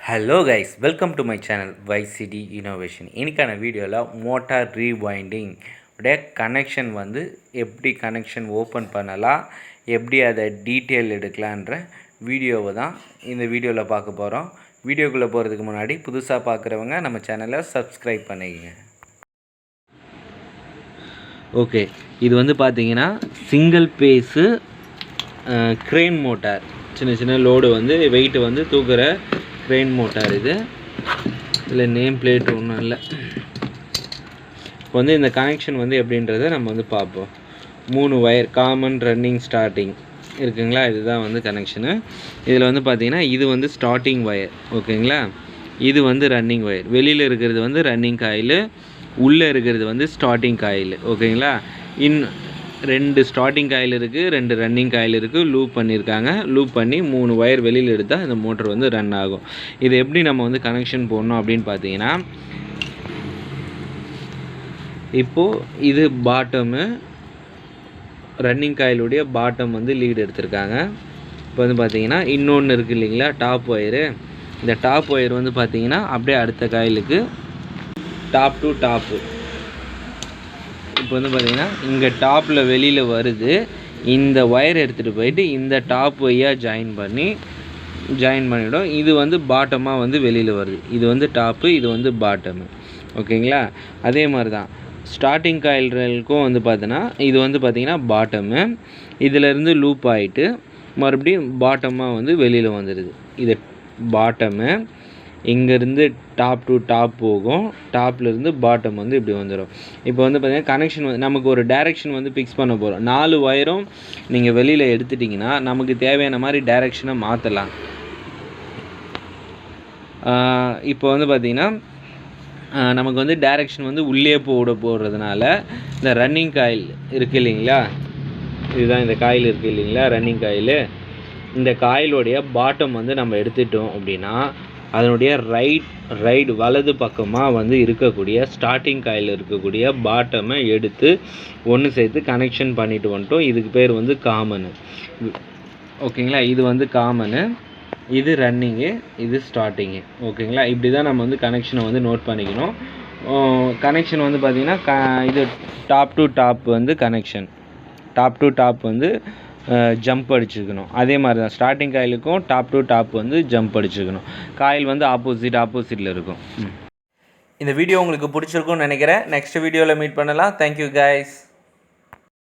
Hello guys, welcome to my channel YCD innovation. இன்றைக்கான வீடியோவில் motor rewinding உடைய connection எப்படி கனெக்ஷன் ஓப்பன் பண்ணலாம், எப்படி அதை டீட்டெயில் எடுக்கலான்ற வீடியோவை தான் இந்த வீடியோவில் பார்க்க போகிறோம். வீடியோக்குள்ளே போகிறதுக்கு முன்னாடி புதுசாக பார்க்குறவங்க நம்ம சேனலை சப்ஸ்கிரைப் பண்ணிக்கங்க. ஓகே, இது பார்த்தீங்கன்னா சிங்கிள் பேஸு க்ரெயின் மோட்டார். சின்ன லோடு வெயிட்டு தூக்குற க்ரெயின் மோட்டார். இதில் நேம் பிளேட் ஒன்றும் இல்லை. இப்போ இந்த கனெக்ஷன் எப்படின்றத நம்ம பார்ப்போம். 3 வயர் காமன் ரன்னிங் ஸ்டார்டிங் இருக்குங்களா, இதுதான் கனெக்ஷனு. இதில் பார்த்தீங்கன்னா இது ஸ்டார்டிங் வயர், ஓகேங்களா. இது ரன்னிங் வயர். வெளியில் இருக்கிறது ரன்னிங் காயில், உள்ளே இருக்கிறது ஸ்டார்டிங் காயில், ஓகேங்களா. 2 ஸ்டார்டிங் காயில் இருக்குது, 2 ரன்னிங் காயில் இருக்குது. லூப் பண்ணியிருக்காங்க. லூப் பண்ணி 3 வயர் வெளியில் எடுத்தால் இந்த மோட்டர் ரன் ஆகும். இது எப்படி நம்ம கனெக்ஷன் போடணும் அப்படின்னு பார்த்தீங்கன்னா, இப்போது இது பாட்டமு, ரன்னிங் காயிலுடைய பாட்டம் லீடு எடுத்திருக்காங்க. இப்போ பார்த்தீங்கன்னா இன்னொன்று இருக்குது இல்லைங்களா, டாப் ஒயரு. இந்த டாப் ஒயர் பார்த்தீங்கன்னா அப்படியே அடுத்த காயிலுக்கு டாப் டு டாப்பு. இப்போ பார்த்தீங்கன்னா இங்கே டாப்பில் வெளியில் வருது. இந்த ஒயர் எடுத்துகிட்டு போயிட்டு இந்த டாப் ஒய்யாக ஜாயின் பண்ணிவிடும். இது பாட்டமாக வெளியில் வருது. இது டாப்பு, இது பாட்டமு, ஓகேங்களா. அதே மாதிரி தான் ஸ்டார்டிங் காயில்களுக்கும் பார்த்தீங்கன்னா இது பார்த்தீங்கன்னா பாட்டமு. இதிலேருந்து லூப் ஆகிட்டு மறுபடியும் பாட்டமாக வெளியில் வந்துடுது. இது பாட்டமு. இங்கேருந்து டாப் டு டாப் போகும். டாப்லேருந்து பாட்டம் இப்படி வந்துடும். இப்போ பார்த்தீங்கன்னா கனெக்ஷன் நமக்கு ஒரு டைரெக்ஷன் ஃபிக்ஸ் பண்ண போகிறோம். 4 வயரும் நீங்கள் வெளியில் எடுத்துட்டிங்கன்னா நமக்கு தேவையான மாதிரி டைரெக்ஷனை மாற்றலாம். இப்போ பார்த்தீங்கன்னா நமக்கு டைரெக்ஷன் உள்ளே போடுறதுனால இந்த ரன்னிங் காயில் இருக்குது இல்லைங்களா, இதுதான் இந்த காயில் இருக்குது இல்லைங்களா, ரன்னிங் காயில். இந்த காயிலுடைய பாட்டம் நம்ம எடுத்துட்டோம் அப்படின்னா அதனுடைய ரைட் வலது பக்கமாக இருக்கக்கூடிய ஸ்டார்டிங் காயில் இருக்கக்கூடிய பாட்டமை எடுத்து ஒன்று சேர்த்து கனெக்ஷன் பண்ணிட்டு வந்துட்டோம். இதுக்கு பேர் காமனு, ஓகேங்களா. இது காமனு, இது ரன்னிங்கு, இது ஸ்டார்டிங்கு, ஓகேங்களா. இப்படி தான் நம்ம கனெக்ஷனை நோட் பண்ணிக்கணும். கனெக்ஷன் பார்த்திங்கன்னா இது top to top connection. Top to top jump அடிச்சுக்கணும். அதே மாதிரி தான் ஸ்டார்டிங் காயிலுக்கும் டாப் டு டாப் ஜம்ப் அடிச்சுக்கணும். காயில் ஆப்போசிட்டில் இருக்கும். இந்த வீடியோ உங்களுக்கு பிடிச்சிருக்கும்னு நினைக்கிறேன். நெக்ஸ்ட் வீடியோவில் மீட் பண்ணலாம். Thank you guys.